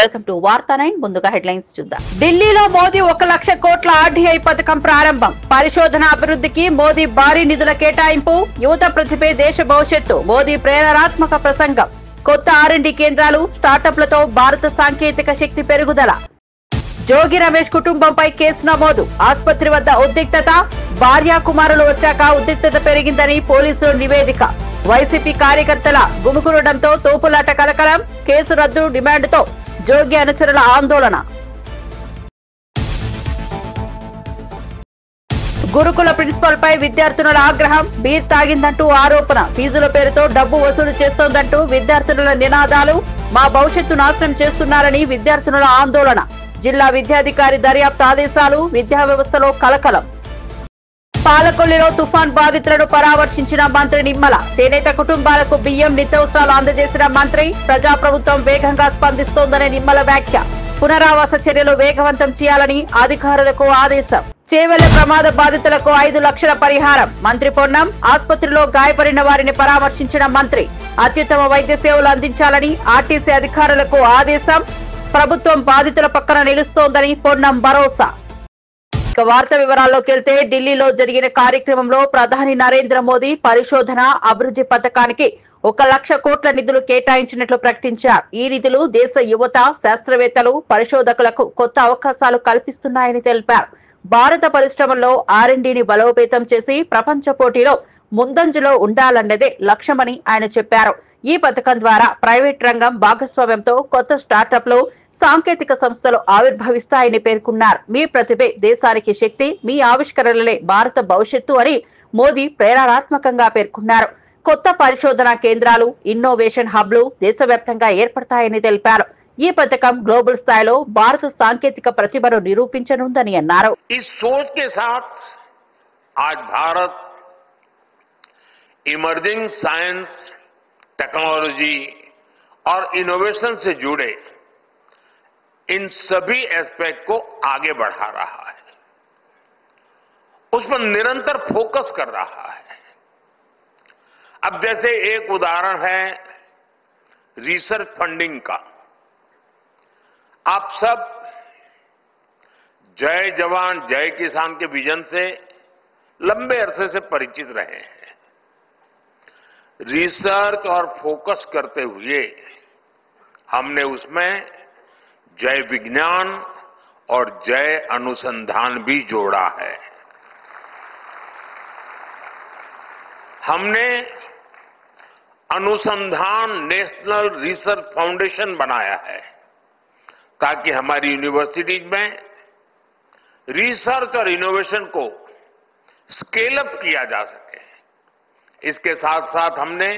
Welcome to వార్తా 9 ముందుగా headlines చూద్దాం. ఢిల్లీలో మోదీ 1 లక్ష కోట్ల ఆర్డీఐ పథకం ప్రారంభం. పరిశోధన అభివృద్ధికి మోదీ భారీ నిధుల కేటాయింపు. యువత ప్రతిభే దేశ భవిష్యత్తు. మోదీ ప్రేరణాత్మక ప్రసంగం. కొత్త R&D కేంద్రాలు, స్టార్టప్లతో భారత సాంకేతిక శక్తి పెరుగుదల. జోగి రమేష్ కుటుంబంపై కేసు నమోదు. ఆసుపత్రి వద్ద ఉద్రిక్తత. భార్య కుమారులు వచ్చాక ఉద్రిక్తత పెరిగిందని పోలీసులు నివేదిక. వైసీపీ కార్యకర్తల గుమిగూడడంతో తోపులాట కలకలం. కేసు రద్దు డిమాండ్తో జోగి అనుచరుల ఆందోళన. గురుకుల ప్రిన్సిపల్ పై విద్యార్థినుల ఆగ్రహం. బీర్ తాగిందంటూ ఆరోపణ. ఫీజుల పేరుతో డబ్బు వసూలు చేస్తోందంటూ విద్యార్థినుల నినాదాలు. మా భవిష్యత్తు నాశనం చేస్తున్నారని విద్యార్థినుల ఆందోళన. జిల్లా విద్యాధికారి దర్యాప్తు ఆదేశాలు. విద్యా వ్యవస్థలో కలకలం. పాలకొల్లులో తుఫాన్ బాధితులను పరామర్శించిన మంత్రి నిమ్మల. చేనేత కుటుంబాలకు బియ్యం, నిత్యావసరాలు అందజేసిన మంత్రి. ప్రజాప్రభుత్వం వేగంగా స్పందిస్తోందనే నిమ్మల వ్యాఖ్య. పునరావాస చర్యలు వేగవంతం చేయాలని అధికారులకు ఆదేశం. చేవెళ్ల ప్రమాద బాధితులకు 5 లక్షల పరిహారం. మంత్రి పొన్నం. ఆసుపత్రిలో గాయపడిన వారిని పరామర్శించిన మంత్రి. అత్యుత్తమ వైద్య సేవలు అందించాలని ఆర్టీసీ అధికారులకు ఆదేశం. ప్రభుత్వం బాధితుల పక్కన నిలుస్తోందని పొన్నం భరోసా. ఇక వార్త వివరాల్లోకి వెళ్తే, ఢిల్లీలో జరిగిన కార్యక్రమంలో ప్రధాని నరేంద్ర మోదీ పరిశోధన అభివృద్ధి పథకానికి 1 లక్ష కోట్ల నిధులు కేటాయించినట్లు ప్రకటించారు. ఈ నిధులు దేశ యువత, శాస్త్రవేత్తలు, పరిశోధకులకు కొత్త అవకాశాలు కల్పిస్తున్నాయని తెలిపారు. భారత పరిశ్రమల్లో R&Dని బలోపేతం చేసి ప్రపంచ పోటీలో ముందంజలో ఉండాలన్నదే లక్ష్యమని ఆయన చెప్పారు. ఈ పథకం ద్వారా ప్రైవేట్ రంగం భాగస్వామ్యంతో కొత్త స్టార్టప్లు, సాంకేతిక సంస్థలు ఆవిర్భవిస్తాయని పేర్కొన్నారు. మీ ప్రతిభే దేశానికి శక్తి, మీ ఆవిష్కరణలే భారత భవిష్యత్తు అని మోదీ ప్రేరణాత్మకంగా పేర్కొన్నారు. కొత్త పరిశోధనా కేంద్రాలు, ఇన్నోవేషన్ హబ్లు దేశవ్యాప్తంగా ఏర్పడతాయని తెలిపారు. ఈ పథకం గ్లోబల్ స్థాయిలో భారత సాంకేతిక ప్రతిభను నిరూపించనుందని అన్నారు. इस सोच के साथ आज भारत इमर्जिंग साइंस, टेक्नोलॉजी और इनोवेशन से जुड़े इन सभी एस्पेक्ट को आगे बढ़ा रहा है, उस पर निरंतर फोकस कर रहा है. अब जैसे एक उदाहरण है रिसर्च फंडिंग का. आप सब जय जवान जय किसान के विजन से लंबे अरसे से परिचित रहे हैं. रिसर्च और फोकस करते हुए हमने उसमें जय विज्ञान और जय अनुसंधान भी जोड़ा है. हमने अनुसंधान नेशनल रिसर्च फाउंडेशन बनाया है ताकि हमारी यूनिवर्सिटीज में रिसर्च और इनोवेशन को स्केल अप किया जा सके. इसके साथ साथ हमने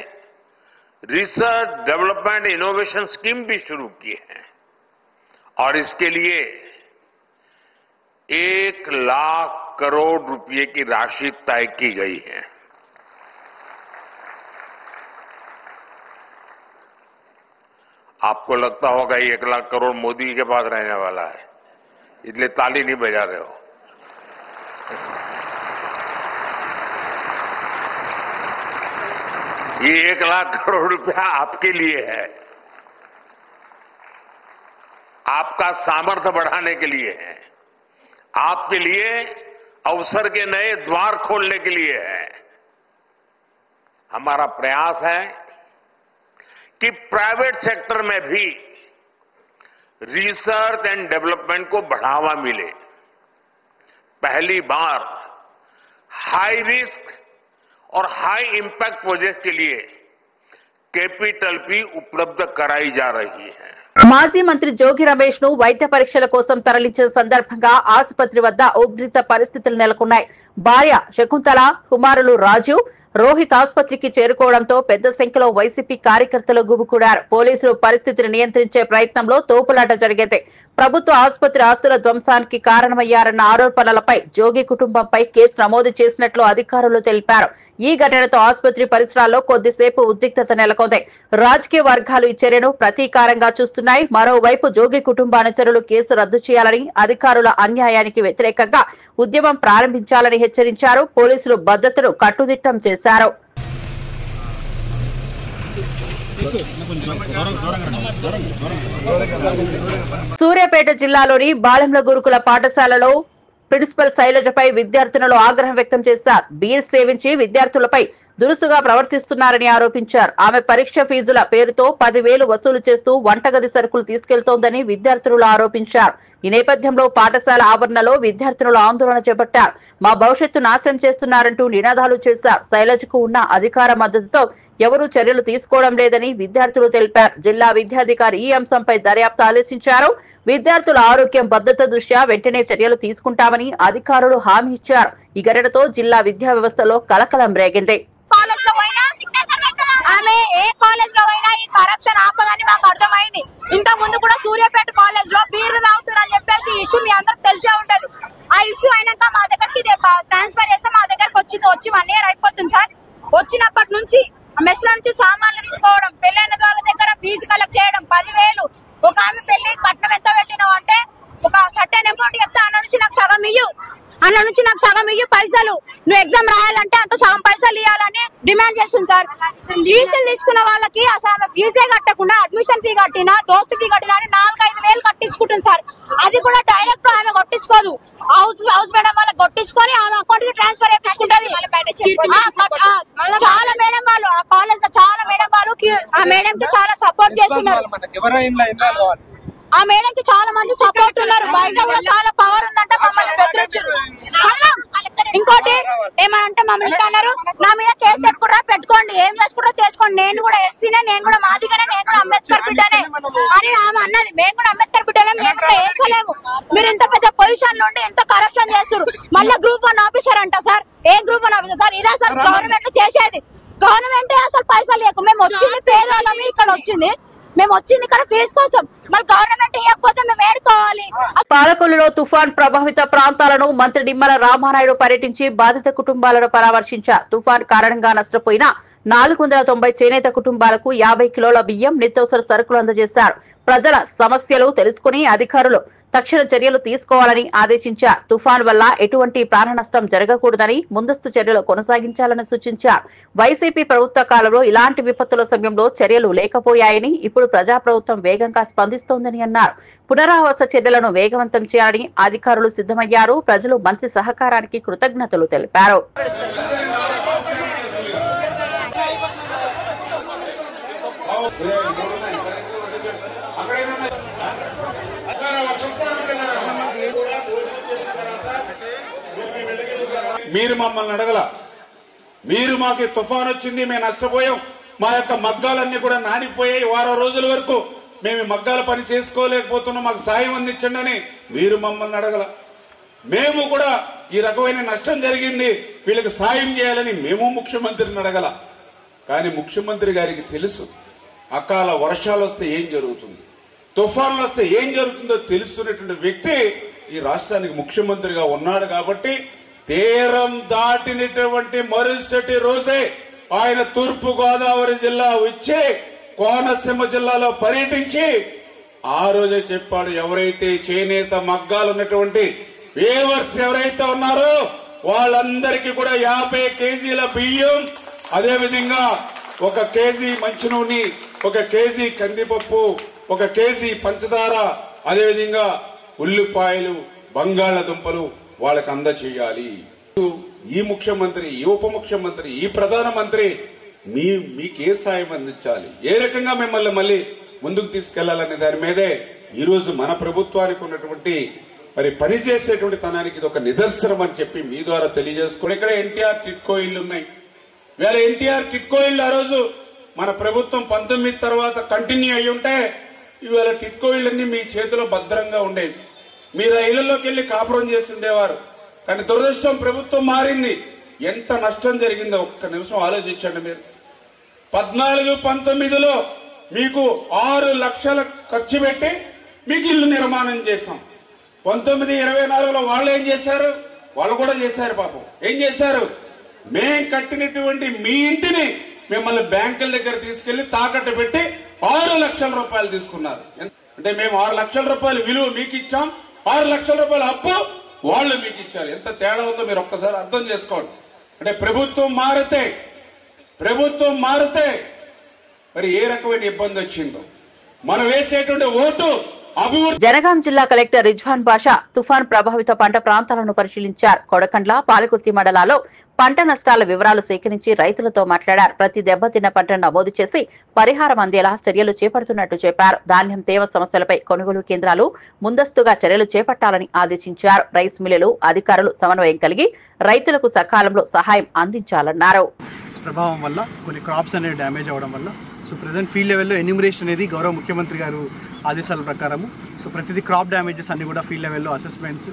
रिसर्च डेवलपमेंट इनोवेशन स्कीम भी शुरू की है और इसके लिए 1 लाख करोड़ रुपए की राशि तय की गई है. आपको लगता होगा 1 लाख करोड़ मोदी के पास रहने वाला है, इसलिए ताली नहीं बजा रहे हो. ये 1 लाख करोड़ रुपया आपके लिए है, आपका सामर्थ्य बढ़ाने के लिए है, आपके लिए अवसर के नए द्वार खोलने के लिए है. हमारा प्रयास है कि प्राइवेट सेक्टर में भी रिसर्च एंड डेवलपमेंट को बढ़ावा मिले. पहली बार हाई रिस्क और हाई इंपैक्ट प्रोजेक्ट के लिए कैपिटल भी उपलब्ध कराई जा रही है. మాజీ మంత్రి జోగి రమేష్ ను వైద్య పరీక్షల కోసం తరలించిన సందర్భంగా ఆసుపత్రి వద్ద ఉద్రిక్త పరిస్థితులు నెలకొన్నాయి. భార్య శకుంతల, కుమారులు రాజు, రోహిత్ ఆసుపత్రికి చేరుకోవడంతో పెద్ద సంఖ్యలో వైసీపీ కార్యకర్తలు గుమికూడారు. పోలీసులు పరిస్థితిని నియంత్రించే ప్రయత్నంలో తోపులాట జరిగింది. ప్రభుత్వ ఆసుపత్రి ఆస్తుల ధ్వంసానికి కారణమయ్యారన్న ఆరోపణలపై జోగి కుటుంబంపై కేసు నమోదు చేసినట్లు అధికారులు తెలిపారు. ఈ ఘటనతో ఆసుపత్రి పరిసరాల్లో కొద్దిసేపు ఉద్రిక్తత నెలకొంది. రాజకీయ వర్గాలు ఈ చర్యను ప్రతీకారంగా చూస్తున్నాయి. మరోవైపు జోగి కుటుంబ అనుచరులు కేసు రద్దు చేయాలని, అధికారుల అన్యాయానికి వ్యతిరేకంగా ఉద్యమం ప్రారంభించాలని హెచ్చరించారు. పోలీసులు భద్రతను కట్టుదిట్టం చేశారు. సూర్యాపేట జిల్లాలోని బాలెంల గురుకుల పాఠశాలలో ప్రిన్సిపల్ శైలజపై విద్యార్థినులు ఆగ్రహం వ్యక్తం చేశారు. బీర్ సేవించి విద్యార్థులపై దురుసుగా ప్రవర్తిస్తున్నారని ఆరోపించారు. ఆమె పరీక్ష ఫీజుల పేరుతో 10,000 వసూలు చేస్తూ వంటగది సరుకులు తీసుకెళ్తోందని విద్యార్థులు ఆరోపించారు. ఈ నేపథ్యంలో పాఠశాల ఆవరణలో విద్యార్థులు ఆందోళన చేపట్టారు. మా భవిష్యత్తు నాశనం చేస్తున్నారంటూ నినాదాలు చేశారు. శైలజకు ఉన్న అధికార మద్దతుతో ఎవరూ చర్యలు తీసుకోవడం లేదని విద్యార్థులు తెలిపారు. జిల్లా విద్యాధికారి ఈ అంశంపై దర్యాప్తు ఆదేశించారు. విద్యార్థుల ఆరోగ్యం భద్రత దృష్ట్యా వెంటనే చర్యలు తీసుకుంటామని అధికారులు హామీ ఇచ్చారు. ఈ ఘటనతో జిల్లా విద్యా వ్యవస్థలో కలకలం రేగింది. ఆమె ఏ కాలేజ్ లో అయినా ఈ కరప్షన్ ఆపదని మాకు అర్థమైంది. ఇంత ముందు కూడా సూర్యాపేట కాలేజ్ లో బీర్లు తాగుతున్నారని చెప్పేసి ఇష్యూ మీ అందరికి తెలిసే ఉంటది. ఆ ఇష్యూ అయినాక మా దగ్గరికి ట్రాన్స్ఫర్ చేస్తే మా దగ్గరకు వచ్చి 1 year అయిపోతుంది సార్. వచ్చినప్పటి నుంచి మెస్ లో నుంచి సామాన్లు తీసుకోవడం, పెళ్ళైన వాళ్ళ దగ్గర ఫీజు కలెక్ట్ చేయడం 10,000. ఒక ఆమె పెళ్లి కట్నం ఎంత పెట్టినావు అంటే ఒక సర్టెన్ అమౌంట్ చెప్తే అన్న నుంచి నాకు సగం ఇయ్యు పైసలు, నువ్వు ఎగ్జామ్ రాయాలంటే అంత సగం పైసలు ఇవ్వాలని డిమాండ్ చేస్తుంది సార్. ఫీజులు తీసుకున్న వాళ్ళకి అసలు ఆమె ఫీజే కట్టకుండా అడ్మిషన్ ఫీ కట్టినా దోస్తు ఫీ కట్టినా 4-5 వేలు కట్టించుకుంటుంది సార్. అది కూడా డైరెక్ట్ ఆమె కొట్టించుకోదు, హౌస్ మేడం వాళ్ళకి కొట్టించుకొని ఆమె అకౌంట్ కి ట్రాన్స్ఫర్ చేయించుకుంటది. చాలా మేడం వాళ్ళు ఆ కాలేజ్ లో చాలా మేడం వాళ్ళు ఆ మేడం కి చాలా సపోర్ట్ చేస్తున్నారు. ఆ మేడం కి చాలా మంది సపోర్ట్ ఉన్నారు. బయట కూడా చాలా పవర్ ఉందంట. మమ్మల్ని బెదిరించారు. ఇంకోటి ఏమంటే మమ్మల్ని అన్నారు, నా మీద కేసు పెట్టుకోండి, ఏం చేసుకుంటా చేసుకోండి, నేను కూడా ఎస్సీనే, నేను కూడా మాదిగానే, నేను కూడా అంబేద్కర్ బిడ్డనే అని ఆమె అన్నది. మేము కూడా అంబేద్కర్ బిడ్డనే, మేము కూడా వేసలేము. మీరు ఇంత పెద్ద పొజిషన్ నుండి ఎంత కరప్షన్ చేస్తారు. మళ్ళీ గ్రూప్ 1 ఆఫీసర్ అంట సార్. ఏ గ్రూప్ 1 ఆఫీసర్ సార్? ఇదే సార్ గవర్నమెంట్ చేసేది. గవర్నమెంట్ అసలు పైసలు లేకు. మేము వచ్చింది పేదవాళ్ళమి, ఇక్కడ వచ్చింది ఇక్కడ ఫీజు కోసం. మళ్ళీ గవర్నమెంట్ ఇవ్వకపోతే మేము ఏడుకోవాలి. పాలకొల్లులో తుఫాన్ ప్రభావిత ప్రాంతాలను మంత్రి నిమ్మల రామానాయుడు పర్యటించి బాధిత కుటుంబాలను పరామర్శించారు. తుఫాన్ కారణంగా నష్టపోయిన 490 చేనేత కుటుంబాలకు 50 కిలోల బియ్యం, నిత్యావసర సరుకులు అందజేశారు. ప్రజల సమస్యలు తెలుసుకుని అధికారులు తక్షణ చర్యలు తీసుకోవాలని ఆదేశించారు. తుఫాన్ వల్ల ఎటువంటి ప్రాణ నష్టం జరగకూడదని ముందస్తు చర్యలు కొనసాగించాలని సూచించారు. వైసీపీ ప్రభుత్వ కాలంలో ఇలాంటి విపత్తుల సమయంలో చర్యలు లేకపోయాయని, ఇప్పుడు ప్రజాప్రభుత్వం వేగంగా స్పందిస్తోందని అన్నారు. పునరావాస చర్యలను వేగవంతం చేయాలని అధికారులు సిద్ధమయ్యారు. ప్రజలు మంత్రి సహకారానికి కృతజ్ఞతలు తెలిపారు. మీరు మమ్మల్ని అడగల, మీరు మాకు తుఫాన్ వచ్చింది, మేము నష్టపోయాం, మా యొక్క మగ్గాలన్నీ కూడా నానిపోయాయి, వారం రోజుల వరకు మేము మగ్గాల పని చేసుకోలేకపోతున్నాం, మాకు సాయం అందించండి అని మీరు మమ్మల్ని అడగల. మేము కూడా ఈ రకమైన నష్టం జరిగింది, వీళ్ళకి సాయం చేయాలని మేము ముఖ్యమంత్రిని అడగల. కానీ ముఖ్యమంత్రి గారికి తెలుసు అకాల వర్షాలు వస్తే ఏం జరుగుతుంది, తుఫాన్లు వస్తే ఏం జరుగుతుందో తెలుస్తున్నటువంటి వ్యక్తి ఈ రాష్ట్రానికి ముఖ్యమంత్రిగా ఉన్నాడు. కాబట్టి తీరం దాటినటువంటి మరుసటి రోజే ఆయన తూర్పు గోదావరి జిల్లా వచ్చి కోనసీమ జిల్లాలో పర్యటించి ఆ రోజే చెప్పాడు, ఎవరైతే చేనేత మగ్గాలు ఉన్నటువంటి వేవర్స్ ఎవరైతే ఉన్నారో వాళ్ళందరికీ కూడా 50 కేజీల బియ్యం, అదేవిధంగా 1 కేజీ మంచి నూనె, 1 కేజీ కందిపప్పు, 1 కేజీ పంచదార, అదేవిధంగా ఉల్లిపాయలు, బంగాళదుంపలు వాళ్ళకి అందచేయాలి. ఈ ముఖ్యమంత్రి, ఈ ఉప ముఖ్యమంత్రి, ఈ ప్రధానమంత్రి మీకే సాయం అందించాలి, ఏ రకంగా మిమ్మల్ని మళ్ళీ ముందుకు తీసుకెళ్లాలనే దాని మీదే ఈ రోజు మన ప్రభుత్వానికి ఉన్నటువంటి మరి పనిచేసేటువంటి తనానికి ఇది ఒక నిదర్శనం అని చెప్పి మీ ద్వారా తెలియజేసుకోండి. ఇక్కడ ఎన్టీఆర్ టిట్కో ఇళ్లు ఉన్నాయి. వేళ ఎన్టీఆర్ టిట్కో ఇళ్లు ఆ రోజు మన ప్రభుత్వం 19 తర్వాత కంటిన్యూ అయ్యి ఉంటే ఇవాళ టిట్కో ఇళ్ళన్నీ మీ చేతిలో భద్రంగా ఉండేది, మీరు ఆ ఇళ్లలోకి వెళ్లి కాపురం చేసి ఉండేవారు. కానీ దురదృష్టం ప్రభుత్వం మారింది. ఎంత నష్టం జరిగిందో ఒక్క నిమిషం ఆలోచించండి. మీరు 14-19లో మీకు 6 లక్షల ఖర్చు పెట్టి మీకు ఇల్లు నిర్మాణం చేశాం. 19-24లో వాళ్ళు ఏం చేశారు? వాళ్ళు కూడా చేశారు పాపం. ఏం చేశారు? మేం కట్టినటువంటి మీ ఇంటిని మిమ్మల్ని బ్యాంకుల దగ్గర తీసుకెళ్లి తాకట్టు పెట్టి 6 లక్షల రూపాయలు తీసుకున్నారు. అంటే మేము 6 లక్షల రూపాయలు విలువ మీకు ఇచ్చాం, 6 లక్షల రూపాయల అప్పు వాళ్ళు మీకు ఇచ్చారు. ఎంత తేడా ఉందో మీరు ఒక్కసారి అర్థం చేసుకోండి. అంటే ప్రభుత్వం మారితే మరి ఏ రకమైన ఇబ్బంది వచ్చిందో మనం వేసేటువంటి ఓటు అభివృద్ధి. జనగాం జిల్లా కలెక్టర్ రిజ్వాన్ బాషా తుఫాన్ ప్రభావిత పంట ప్రాంతాలను పరిశీలించారు. కొడకండ్ల, పాలకుర్తి మండలాల్లో పంట నష్టాల వివరాలు సేకరించి రైతులతో మాట్లాడారు. ప్రతి దెబ్బతిన్న పంటను నమోదు చేసి పరిహారం అందేలా చర్యలు చేపడుతున్నట్టు చెప్పారు. ధాన్యం తేమ సమస్యలపై కొనుగోలు కేంద్రాలు ముందస్తుగా చర్యలు చేపట్టాలని ఆదేశించారు. రైస్ మిల్లులు అధికారులు సమన్వయం కలిగి రైతులకు సకాలంలో సహాయం అందించాలన్నారు. ప్రభావం వల్ల కొన్ని క్రాప్స్ అనేవి డ్యామేజ్ అవ్వడం వల్ల ప్రెజెంట్ ఫీల్డ్ లెవెల్లో ఎన్యూమరేషన్ అనేది గౌరవ ముఖ్యమంత్రి గారు ఆదేశాల ప్రకారము ప్రతిదీ క్రాప్ డ్యామేజెస్ అన్ని కూడా ఫీల్డ్ లెవెల్లో అసెస్మెంట్స్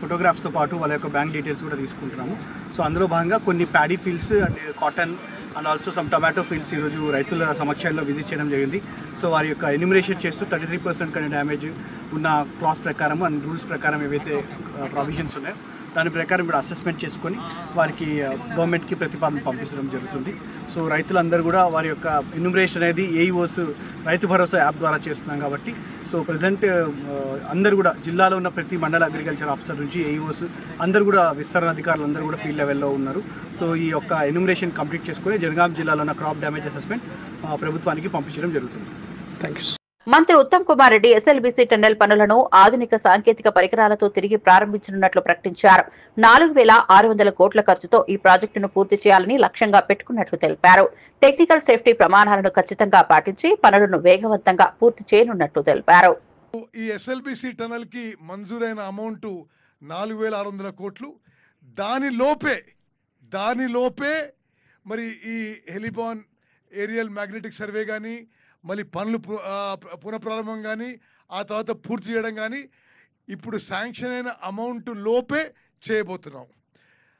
ఫోటోగ్రాఫ్స్తో పాటు వాళ్ళ యొక్క బ్యాంక్ డీటెయిల్స్ కూడా తీసుకుంటున్నాము. అందులో భాగంగా కొన్ని paddy fields and cotton and also some tomato fields ఈరోజు రైతుల సమక్షంలో విజిట్ చేయడం జరిగింది. వారి యొక్క ఎన్యూమరేషన్ చేస్తూ 33% కన్నా డ్యామేజ్ ఉన్న క్లాస్ ప్రకారం అండ్ రూల్స్ ప్రకారం ఏవైతే ప్రొవిజన్స్ ఉన్నాయో దాని ప్రకారం ఇప్పుడు అసెస్మెంట్ చేసుకొని వారికి గవర్నమెంట్కి ప్రతిపాదన పంపించడం జరుగుతుంది. రైతులందరూ కూడా వారి యొక్క ఎన్యూమరేషన్ అనేది ఏఈఓస్ రైతు భరోసా యాప్ ద్వారా చేస్తున్నాం కాబట్టి ప్రజెంట్ అందరూ కూడా జిల్లాలో ఉన్న ప్రతి మండల అగ్రికల్చర్ ఆఫీసర్ నుంచి ఏఈఓస్ అందరూ కూడా విస్తరణ అధికారులు అందరూ కూడా ఫీల్డ్ లెవెల్లో ఉన్నారు. ఈ యొక్క ఎన్యూమరేషన్ కంప్లీట్ చేసుకుని జనగాం జిల్లాలో ఉన్న క్రాప్ డ్యామేజ్ అసెస్మెంట్ ప్రభుత్వానికి పంపించడం జరుగుతుంది. Thank you. మంత్రి ఉత్తమ్ కుమార్ రెడ్డి ఎస్ఎల్బీసీ టన్నెల్ పనులను ఆధునిక సాంకేతిక పరికరాలతో తిరిగి ప్రారంభించనున్నట్లు ప్రకటించారు. 4,600 కోట్ల ఖర్చుతో ఈ ప్రాజెక్టును పూర్తి చేయాలని లక్ష్యంగా పెట్టుకున్నట్లు తెలిపారు. టెక్నికల్ సేఫ్టీ ప్రమాణాలను ఖచ్చితంగా పాటించి పనులను వేగవంతంగా పూర్తి చేయనున్నట్లు తెలిపారు. ఈ ఎస్ఎల్బీసీ టన్నెల్ కి మంజూరైన అమౌంట్ 4,600 కోట్లు. దానిలోపే మరి ఈ హెలిబాన్ ఏరియల్ మ్యాగ్నెటిక్ సర్వే కానీ మళ్ళీ పనులు పునఃప్రారంభం కానీ ఆ తర్వాత పూర్తి చేయడం కానీ ఇప్పుడు శాంక్షన్ అయిన అమౌంట్ లోపే చేయబోతున్నాం.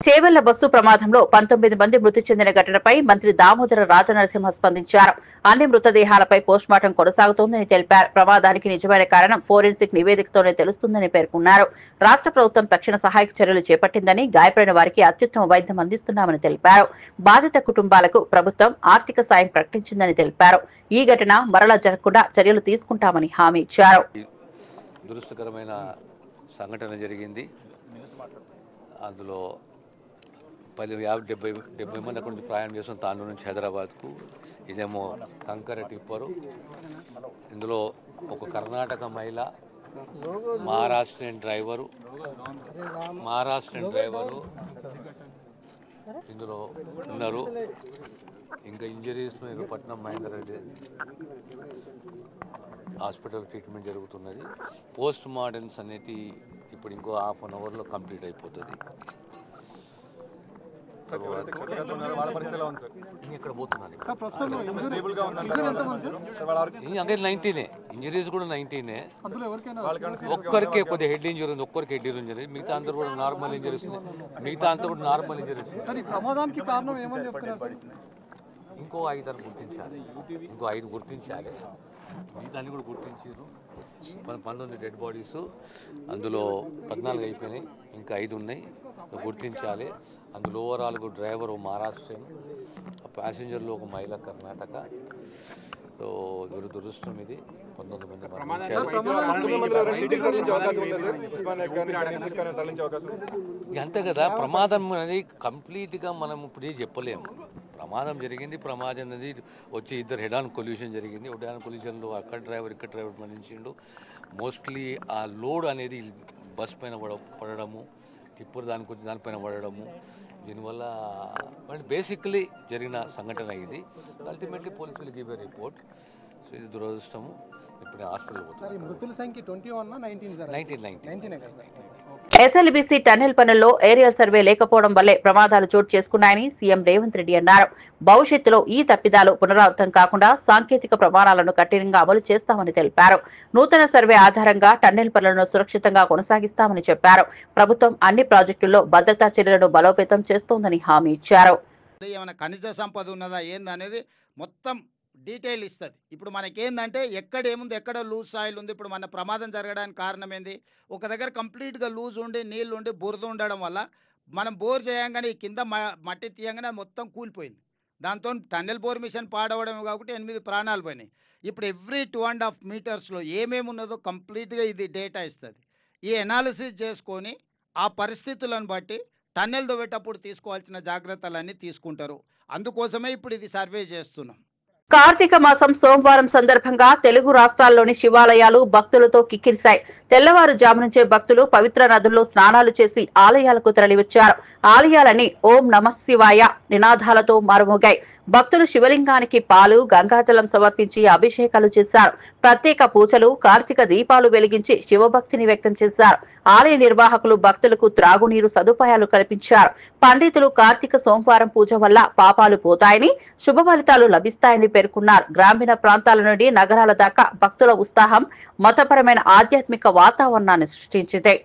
చేవెళ్ల బస్సు ప్రమాదంలో 19 మంది మృతి చెందిన ఘటనపై మంత్రి దామోదర రాజనరసింహ స్పందించారు. అన్ని మృతదేహాలపై పోస్టుమార్టం కొనసాగుతోందని తెలిపారు. ప్రమాదానికి నిజమైన కారణం ఫోరెన్సిక్ నివేదికతోనే తెలుస్తుందని పేర్కొన్నారు. రాష్ట్ర ప్రభుత్వం తక్షణ సహాయక చర్యలు చేపట్టిందని, గాయపడిన వారికి అత్యుత్తమ వైద్యం అందిస్తున్నామని తెలిపారు. బాధిత కుటుంబాలకు ప్రభుత్వం ఆర్థిక సాయం ప్రకటించిందని తెలిపారు. ఈ ఘటన మరలా జరగకుండా చర్యలు తీసుకుంటామని హామీ ఇచ్చారు. దురదృష్టకరమైన సంఘటన జరిగింది. అందులో 70 మంది అక్కడి నుంచి ప్రయాణం చేస్తాం తాండూరు నుంచి హైదరాబాద్కు. ఇదేమో కంకర టిప్పరు. ఇందులో ఒక కర్ణాటక మహిళ, మహారాష్ట్రన్ డ్రైవరు ఇందులో ఉన్నారు. ఇంకా ఇంజరీస్ పట్నం మహేందర్ రెడ్డి హాస్పిటల్ ట్రీట్మెంట్ జరుగుతున్నది. పోస్ట్ మార్టమ్స్ అనేది ఇప్పుడు ఇంకో హాఫ్ అన్ అవర్లో కంప్లీట్ అయిపోతుంది. ఇక్కడ పోతున్నాను అంటే 19 ఇంజరీస్ కూడా 19. ఒక్కరికే కొద్దిగా హెడ్ ఇంజరీ ఉంది, ఒక్కరికి హెడ్ ఇంజరీ, మిగతా అందరూ కూడా నార్మల్ ఇంజరీస్ ఉంది. ఇంకో 5 గుర్తించాలి. ఇంకో 5 గుర్తించాలి. మిగతాన్ని కూడా గుర్తించారు. 19 డెడ్ బాడీస్, అందులో 14 అయిపోయినాయి, ఇంకా 5 ఉన్నాయి గుర్తించాలి. అందులో ఓవరాల్ డ్రైవర్ మహారాష్ట్ర, ప్యాసింజర్లో ఒక మహిళ కర్ణాటక. దురదృష్టం ఇది. 19 మంది అంతే కదా. ప్రమాదం అనేది కంప్లీట్గా మనం ఇప్పుడు చెప్పలేము. ప్రమాదం జరిగింది. ప్రమాదం అనేది వచ్చి 2 హెడ్ ఆన్ కొల్యూషన్ జరిగింది. హెడ్ ఆన్ కొల్యూషన్లో అక్కడ డ్రైవర్ ఇక్కడ డ్రైవర్ మరణించిండు. మోస్ట్లీ ఆ లోడ్ అనేది బస్ పైన పడడము, టిప్పర్ దానిపైన పడడము, దీనివల్ల బేసిక్లీ జరిగిన సంఘటన ఇది. Ultimately police will give a report. ఇది దురదృష్టము. ఇప్పుడు హాస్పిటల్ పోతుంది. మృతుల సంఖ్య 19 ఎస్ఎల్బీసీ టన్నెల్ పనుల్లో ఏరియల్ సర్వే లేకపోవడం వల్లే ప్రమాదాలు చోటు చేసుకున్నాయని సీఎం రేవంత్ రెడ్డి అన్నారు. భవిష్యత్తులో ఈ తప్పిదాలు పునరావృతం కాకుండా సాంకేతిక ప్రమాణాలను కఠినంగా అమలు చేస్తామని తెలిపారు. నూతన సర్వే ఆధారంగా టన్నెల్ పనులను సురక్షితంగా కొనసాగిస్తామని చెప్పారు. ప్రభుత్వం అన్ని ప్రాజెక్టుల్లో భద్రతా చర్యలను బలోపేతం చేస్తోందని హామీ ఇచ్చారు. ఏమైనా ఖనిజ సంపద ఉన్నదా ఏందనేది మొత్తం డీటెయిల్ ఇస్తుంది. ఇప్పుడు మనకేందంటే ఎక్కడ ఏముంది, ఎక్కడ లూజ్ సాయిల్ ఉంది. ఇప్పుడు మన ప్రమాదం జరగడానికి కారణం ఏంది? ఒక దగ్గర కంప్లీట్గా లూజ్ ఉండి నీళ్ళు ఉండి బురద ఉండడం వల్ల మనం బోర్ చేయంగానే కింద మట్టి తీయంగానే మొత్తం కూలిపోయింది. దాంతో టన్నెల్ బోర్ మిషన్ పాడవడమే కాబట్టి 8 ప్రాణాలు పోయినాయి. ఇప్పుడు ఎవ్రీ 2.5 మీటర్స్లో ఏమేమి ఉన్నదో కంప్లీట్గా ఇది డేటా ఇస్తుంది. ఈ ఎనాలిసిస్ చేసుకొని ఆ పరిస్థితులను బట్టి టన్నెల్ దొవ్వేటప్పుడు తీసుకోవాల్సిన జాగ్రత్తలన్నీ తీసుకుంటారు. అందుకోసమే ఇప్పుడు ఇది సర్వే చేస్తున్నాం. కార్తీక మాసం సోమవారం సందర్భంగా తెలుగు రాష్ట్రాల్లోని శివాలయాలు భక్తులతో కిక్కిరిశాయి. తెల్లవారుజాము నుంచే భక్తులు పవిత్ర నదుల్లో స్నానాలు చేసి ఆలయాలకు తరలివచ్చారు. ఆలయాలని ఓం నమః శివాయ నినాదాలతో మారుమోగాయి. భక్తులు శివలింగానికి పాలు, గంగాజలం సమర్పించి అభిషేకాలు చేశారు. ప్రత్యేక పూజలు, కార్తీక దీపాలు వెలిగించి శివభక్తిని వ్యక్తం చేశారు. ఆలయ నిర్వాహకులు భక్తులకు త్రాగునీరు సదుపాయాలు కల్పించారు. పండితులు కార్తీక సోమవారం పూజ వల్ల పాపాలు పోతాయని, శుభ ఫలితాలు లభిస్తాయని పేర్కొన్నారు. గ్రామీణ ప్రాంతాల నుండి నగరాల దాకా భక్తుల ఉత్సాహం మతపరమైన ఆధ్యాత్మిక వాతావరణాన్ని సృష్టించింది.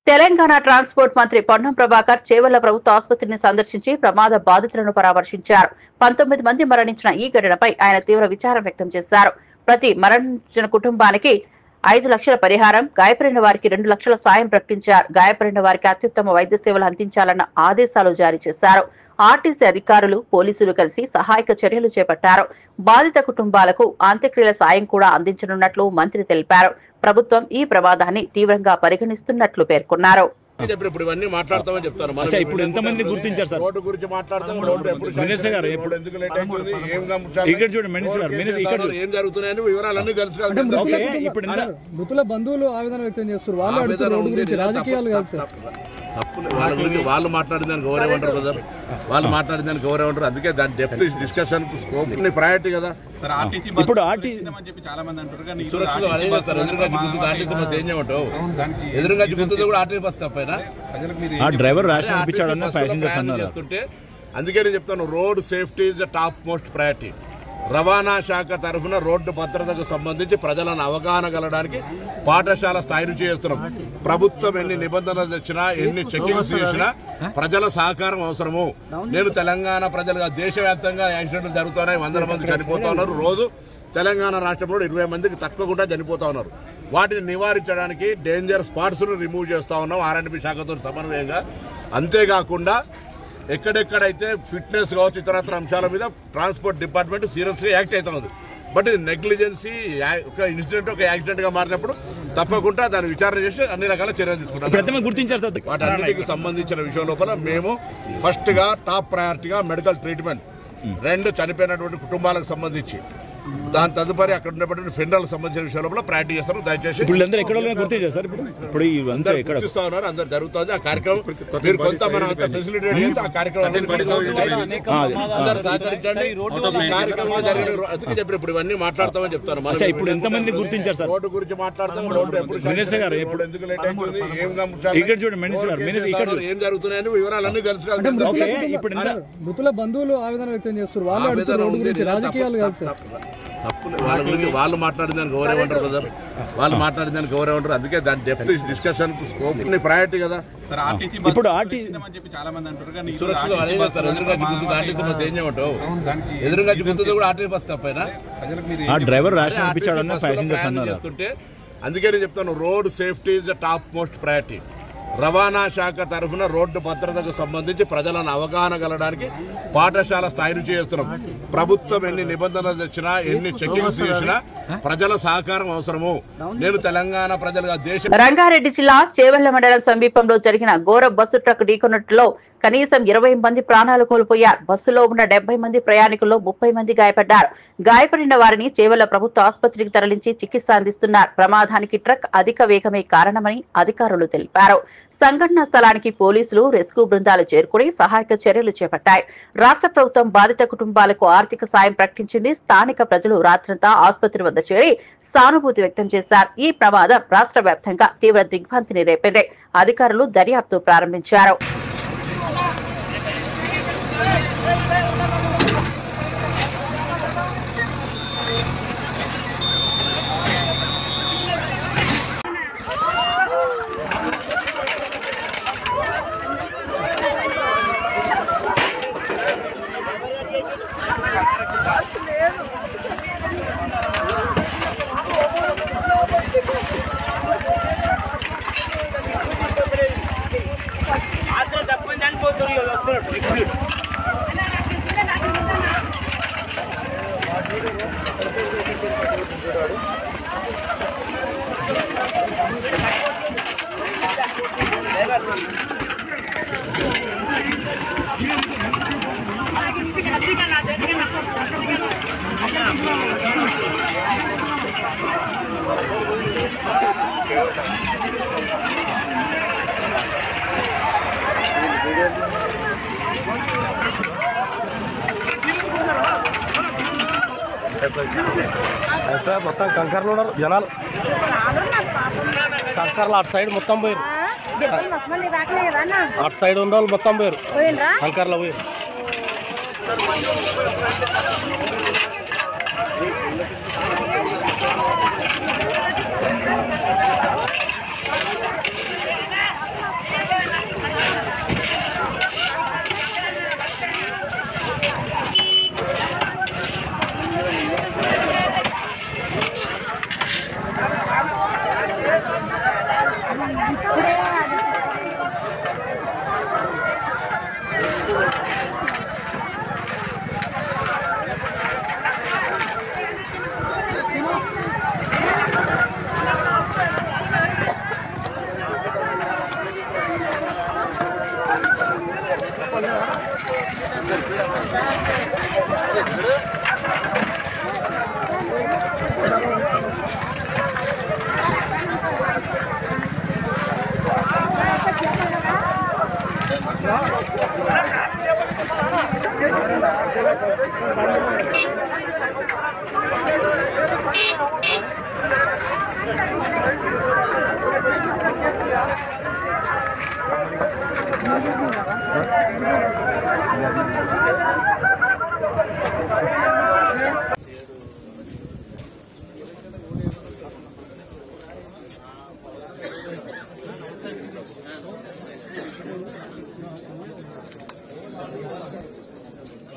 తెలంగాణ ట్రాన్స్పోర్ట్ మంత్రి పొన్నం ప్రభాకర్ చేవెళ్ల ప్రభుత్వ ఆసుపత్రిని సందర్శించి ప్రమాద బాధితులను పరామర్శించారు. 19 మంది మరణించిన ఈ ఘటనపై ఆయన తీవ్ర విచారం వ్యక్తం చేశారు. ప్రతి మరణించిన కుటుంబానికి 5 లక్షల పరిహారం, గాయపడిన వారికి 2 లక్షల సాయం ప్రకటించారు. గాయపడిన వారికి అత్యుత్తమ వైద్య సేవలు అందించాలన్న ఆదేశాలు జారీ చేశారు. ఆర్టీసీ అధికారులు, పోలీసులు కలిసి సహాయక చర్యలు చేపట్టారు. బాధిత కుటుంబాలకు అంత్యక్రియల సాయం కూడా అందించనున్నట్లు మంత్రి తెలిపారు. ప్రభుత్వం ఈ ప్రమాదాన్ని తీవ్రంగా పరిగణిస్తున్నట్లు పేర్కొన్నారు. ఇప్పుడు ఇవన్నీ మాట్లాడతామని చెప్తాను. ఇప్పుడు ఎంతమంది గుర్తించారు సార్? రోడ్డు గురించి మాట్లాడతాం. రోడ్డు మినిస్టర్ గారు ఎప్పుడు ఎందుకు లేట్ అవుతుంది, ఇక్కడ చూడండి మినిస్టర్ గారు, ఇక్కడ ఏం జరుగుతున్నాయని వివరాలన్నీ తెలుసు కదా. ఇప్పుడు మృతుల బంధువులు ఆవేదన వ్యక్తం చేస్తారు. వాళ్ళు రాజకీయాలు కాదు సార్. తప్పు వాళ్ళ గురించి వాళ్ళు మాట్లాడిందని గౌరవం అంటారు కదా, వాళ్ళు మాట్లాడిందని గౌరవం అంటారు. అందుకే దాని డెప్త్ డిస్కషన్ స్కోప్ ప్రయారిటీ కదా. ఇప్పుడు ఆర్టీసీ ఎదురుగా గుర్తుంది కూడా ఆర్టీసీ బస్ తప్పైనా డ్రైవర్ ర్యాష్ అనిపించాడన్న ప్యాసింజర్స్ అన్నారు. అందుకే నేను చెప్తాను, road safety is the top most priority. రవాణా శాఖ తరఫున రోడ్డు భద్రతకు సంబంధించి ప్రజలను అవగాహన కలగడానికి పాఠశాల స్థాయి నుంచి చేస్తున్నాం. ప్రభుత్వం ఎన్ని నిబంధనలు తెచ్చినా, ఎన్ని చెకింగ్స్ చేసినా ప్రజల సహకారం అవసరము. నేను తెలంగాణ ప్రజలుగా దేశవ్యాప్తంగా యాక్సిడెంట్లు జరుగుతున్నాయి, 100 మంది చనిపోతా ఉన్నారు. రోజు తెలంగాణ రాష్ట్రంలో 20 మందికి తక్కువకుండా చనిపోతా ఉన్నారు. వాటిని నివారించడానికి డేంజర్ స్పాట్స్ ను రిమూవ్ చేస్తా ఉన్నాం ఆర్ఎండ్బి శాఖతో సమన్వయంగా. అంతేకాకుండా ఎక్కడెక్కడైతే ఫిట్నెస్ కావచ్చు, ఇతరత్ర అంశాల మీద ట్రాన్స్పోర్ట్ డిపార్ట్మెంట్ సీరియస్ గా యాక్ట్ అవుతా ఉంది. బట్ ఇది నెగ్లిజెన్సీ, ఒక ఇన్సిడెంట్ ఒక యాక్సిడెంట్ గా మారినప్పుడు తప్పకుండా దాన్ని విచారణ చేసి అన్ని రకాల చర్యలు తీసుకుంటాం. గుర్తించారు వాటన్నిటికి సంబంధించిన విషయం లోపల మేము ఫస్ట్ గా టాప్ ప్రయారిటీగా మెడికల్ ట్రీట్మెంట్, 2 చనిపోయినటువంటి కుటుంబాలకు సంబంధించి, దాని తదుపరి అక్కడ ఉన్నటువంటి ఫెడరల్ సంబంధించిన విషయం లోపల ప్రయారిటీ చేస్తారు. దయచేసి గుర్తిస్తా ఉన్నారు, అందరు జరుగుతుంది ఆ కార్యక్రమం. మీరు కొంత మనం ఫెసిలిటేట్ చేస్తే ఆ కార్యక్రమం అందరూ సహకరించండి. కార్యక్రమంలో జరిగిన అందుకే చెప్పి ఇప్పుడు ఇవన్నీ మాట్లాడతామని చెప్తాను. ఇప్పుడు ఎంతమంది గుర్తించారు సార్? రోడ్డు గురించి మాట్లాడతాం. రోడ్డు మినిస్టర్ గారు ఎప్పుడు ఎందుకు లేట్ అవుతుంది, ఇక్కడ చూడండి మినిస్టర్ గారు, ఇక్కడ ఏం జరుగుతున్నాయని వివరాలన్నీ తెలుసు కదా. ఇప్పుడు మృతుల బంధువులు ఆవేదన వ్యక్తం చేస్తారు. వాళ్ళు రాజకీయాలు కాదు సార్. తప్పు వాళ్ళ గురించి వాళ్ళు మాట్లాడిందని గౌరవం అంటారు కదా, వాళ్ళు మాట్లాడిందని గౌరవం అంటారు. అందుకే దాని డెప్త్ డిస్కషన్ స్కోప్ ప్రయారిటీ కదా. ఇప్పుడు ఆర్టీసీ ఎదురుగా గుర్తుంది కూడా ఆర్టీసీ బస్ తప్పైనా డ్రైవర్ ర్యాష్ అనిపించాడన్న ప్యాసింజర్స్ అన్నారు. అందుకే నేను చెప్తాను, road safety is the top most priority. రవాణా శాఖ తరఫున రోడ్డు భద్రతకు సంబంధించి ప్రజలను అవగాహన కలగడానికి పాఠశాల స్థాయి నుంచి చేస్తున్నాం. ప్రభుత్వం ఎన్ని నిబంధనలు తెచ్చినా, ఎన్ని చెకింగ్స్ చేసినా ప్రజల సహకారం అవసరము. నేను తెలంగాణ ప్రజలుగా రంగారెడ్డి జిల్లా చేవెళ్ల మండలం సమీపంలో జరిగిన ఘోర బస్సు ట్రక్ ఢీకొన్నట్లో కనీసం 20 మంది ప్రాణాలు కోల్పోయారు. బస్సులో ఉన్న 70 మంది ప్రయాణికుల్లో 30 మంది గాయపడ్డారు. గాయపడిన వారిని చేవెళ్ల ప్రభుత్వ ఆసుపత్రికి తరలించి చికిత్స అందిస్తున్నారు. ప్రమాదానికి ట్రక్ అధిక వేగమే కారణమని అధికారులు తెలిపారు. సంఘటనా స్థలానికి పోలీసులు, రెస్క్యూ బృందాలు చేరుకుని సహాయక చర్యలు చేపట్టాయి. రాష్ట్ర ప్రభుత్వం బాధిత కుటుంబాలకు ఆర్థిక సాయం ప్రకటించింది. స్థానిక ప్రజలు రాత్రంతా ఆసుపత్రి వద్ద చేరి సానుభూతి వ్యక్తం చేశారు. ఈ ప్రమాదం రాష్ట్ర వ్యాప్తంగా తీవ్ర దిగ్భ్రాంతిని రేపింది. అధికారులు దర్యాప్తు ప్రారంభించారు. మొత్తం కంకర్లు ఉన్నారు జనాలు. కంకర్లు అటు సైడ్ మొత్తం పోయారు, అటు సైడ్ ఉన్న వాళ్ళు మొత్తం పోయారు, కంకర్లో పోయారు.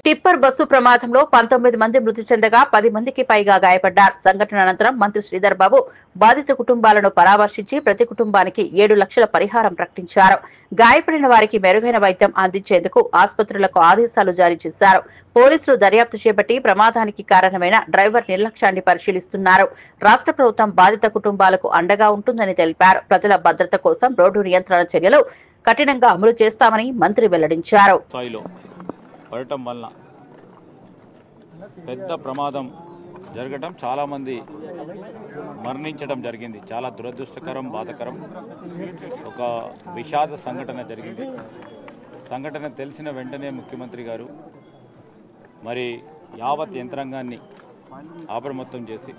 టిప్పర్ బస్సు ప్రమాదంలో 19 మంది మృతి చెందగా 10 మందికి పైగా గాయపడ్డారు. సంఘటన అనంతరం మంత్రి శ్రీధర్ బాబు బాధిత కుటుంబాలను పరామర్శించి ప్రతి కుటుంబానికి 7 లక్షల పరిహారం ప్రకటించారు. గాయపడిన వారికి మెరుగైన వైద్యం అందించేందుకు ఆసుపత్రులకు ఆదేశాలు జారీ చేశారు. పోలీసులు దర్యాప్తు చేపట్టి ప్రమాదానికి కారణమైన డ్రైవర్ నిర్లక్ష్యాన్ని పరిశీలిస్తున్నారు. రాష్ట్ర ప్రభుత్వం బాధిత కుటుంబాలకు అండగా ఉంటుందని తెలిపారు. ప్రజల భద్రత కోసం రోడ్డు నియంత్రణ చర్యలు కఠినంగా అమలు చేస్తామని మంత్రి వెల్లడించారు. పడటం వలన పెద్ద ప్రమాదం జరగడం, చాలా మంది మరణించడం జరిగింది. చాలా దురదృష్టకరం, బాధాకరం. ఒక విషాద సంఘటన జరిగింది. సంఘటన తెలిసిన వెంటనే ముఖ్యమంత్రి గారు మరి యావత్ యంత్రాంగాన్ని అప్రమత్తం చేసి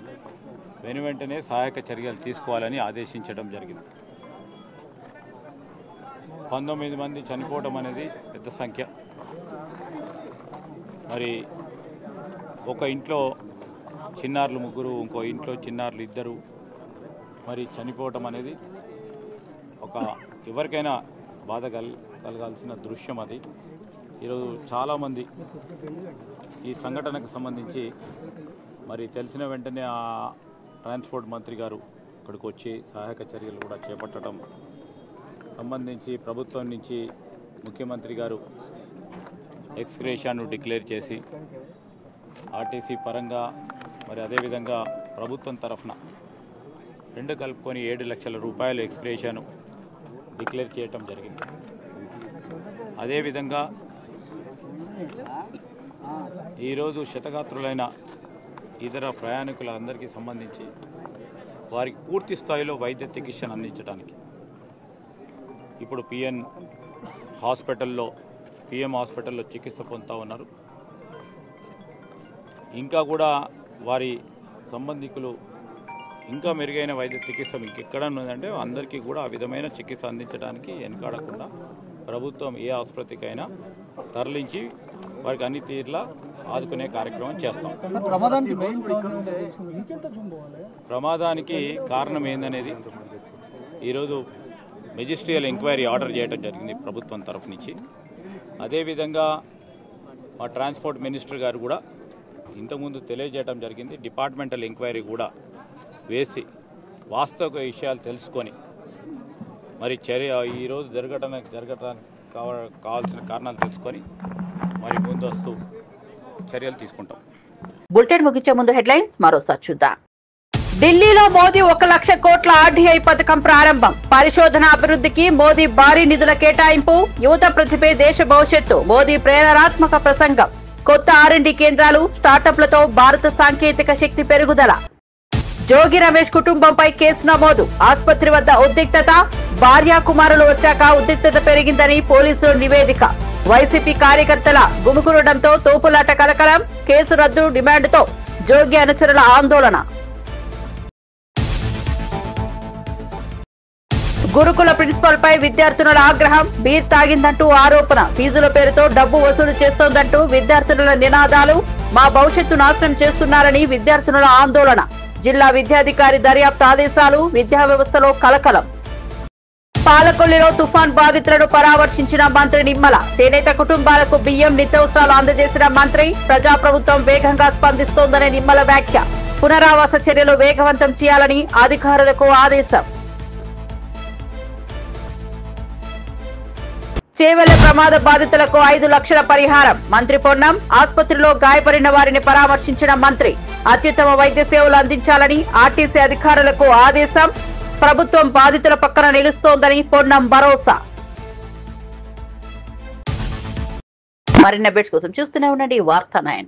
వెంటనే సహాయక చర్యలు తీసుకోవాలని ఆదేశించడం జరిగింది. 19 మంది చనిపోవడం అనేది పెద్ద సంఖ్య. మరి ఒక ఇంట్లో చిన్నారులు 3, ఇంకో ఇంట్లో చిన్నారులు 2 మరి చనిపోవటం అనేది ఒక ఎవరికైనా బాధ కలగాల్సిన దృశ్యం. అది ఈరోజు చాలామంది ఈ సంఘటనకు సంబంధించి మరి తెలిసిన వెంటనే ఆ ట్రాన్స్పోర్ట్ మంత్రి గారు ఇక్కడికి వచ్చి సహాయక చర్యలు కూడా చేపట్టడం సంబంధించి ప్రభుత్వం నుంచి ముఖ్యమంత్రి గారు ఎక్స్గ్రేషన్ను డిక్లేర్ చేసి ఆర్టీసీ పరంగా మరి అదేవిధంగా ప్రభుత్వం తరఫున 2 కలుపుకొని 7 లక్షల రూపాయలు ఎక్స్గ్రేషన్ డిక్లేర్ చేయటం జరిగింది. అదేవిధంగా ఈరోజు క్షతగాత్రులైన ఇతర ప్రయాణికులందరికీ సంబంధించి వారికి పూర్తి స్థాయిలో వైద్య చికిత్సను అందించడానికి ఇప్పుడు పిఎం హాస్పిటల్లో చికిత్స పొందుతూ ఉన్నారు. ఇంకా కూడా వారి సంబంధికులు ఇంకా మెరుగైన వైద్య చికిత్స ఇంకెక్కడ ఉన్నదంటే అందరికీ కూడా ఆ విధమైన చికిత్స అందించడానికి వెనుకాడకుండా ప్రభుత్వం ఏ ఆసుపత్రికైనా తరలించి వారికి అన్ని తీర్లా ఆదుకునే కార్యక్రమం చేస్తాం. ప్రమాదానికి కారణం ఏందనేది ఈరోజు మెజిస్ట్రియల్ ఎంక్వైరీ ఆర్డర్ చేయడం జరిగింది ప్రభుత్వం తరఫు నుంచి. అదేవిధంగా మా ట్రాన్స్పోర్ట్ మినిస్టర్ గారు కూడా ఇంతకుముందు తెలియజేయడం జరిగింది. డిపార్ట్మెంటల్ ఎంక్వైరీ కూడా వేసి వాస్తవ విషయాలు తెలుసుకొని మరి ఈరోజు జరగడానికి కావాల్సిన కారణాలు తెలుసుకొని మరి ముందస్తు చర్యలు తీసుకుంటాం. బులెటిన్ ముగించే ముందు హెడ్లైన్స్ మరోసారి చూద్దాం. ఢిల్లీలో మోదీ 1 లక్ష కోట్ల ఆర్డీఐ పథకం ప్రారంభం. పరిశోధన అభివృద్ధికి మోదీ భారీ నిధుల కేటాయింపు. యువత ప్రతిభే దేశ భవిష్యత్తు. మోదీ ప్రేరణాత్మక ప్రసంగం. కొత్త R&D కేంద్రాలు, స్టార్టప్లతో భారత సాంకేతిక శక్తి పెరుగుదల. జోగి రమేష్ కుటుంబంపై కేసు నమోదు. ఆసుపత్రి వద్ద ఉద్రిక్తత. భార్య కుమారులు వచ్చాక ఉద్రిక్తత పెరిగిందని పోలీసులు నివేదిక. వైసీపీ కార్యకర్తల గుమికూడడంతో తోపులాట కలకలం. కేసు రద్దు డిమాండ్తో జోగి అనుచరుల ఆందోళన. గురుకుల ప్రిన్సిపల్ పై విద్యార్థినుల ఆగ్రహం. బీర్ తాగిందంటూ ఆరోపణ. ఫీజుల పేరుతో డబ్బు వసూలు చేస్తోందంటూ విద్యార్థినుల నినాదాలు. మా భవిష్యత్తు నాశనం చేస్తున్నారని విద్యార్థినుల ఆందోళన. జిల్లా విద్యాధికారి దర్యాప్తు ఆదేశాలు. విద్యా వ్యవస్థలో కలకలం. పాలకొల్లులో తుఫాన్ బాధితులను పరామర్శించిన మంత్రి నిమ్మల. చేనేత కుటుంబాలకు బియ్యం నిత్యావసరాలు అందజేసిన మంత్రి. ప్రజాప్రభుత్వం వేగంగా స్పందిస్తోందనే నిమ్మల వ్యాఖ్య. పునరావాస చర్యలు వేగవంతం చేయాలని అధికారులకు ఆదేశం. చేవెళ్ల ప్రమాద బాధితులకు 5 లక్షల పరిహారం. మంత్రి పొన్నం. ఆసుపత్రిలో గాయపడిన వారిని పరామర్శించిన మంత్రి. అత్యుత్తమ వైద్య సేవలు అందించాలని ఆర్టీసీ అధికారులకు ఆదేశం. ప్రభుత్వం బాధితుల పక్కన నిలుస్తోందని పొన్నం భరోసా. మరిన్ని అప్డేట్స్ కోసం చూస్తూనే ఉండండి వార్తా 9.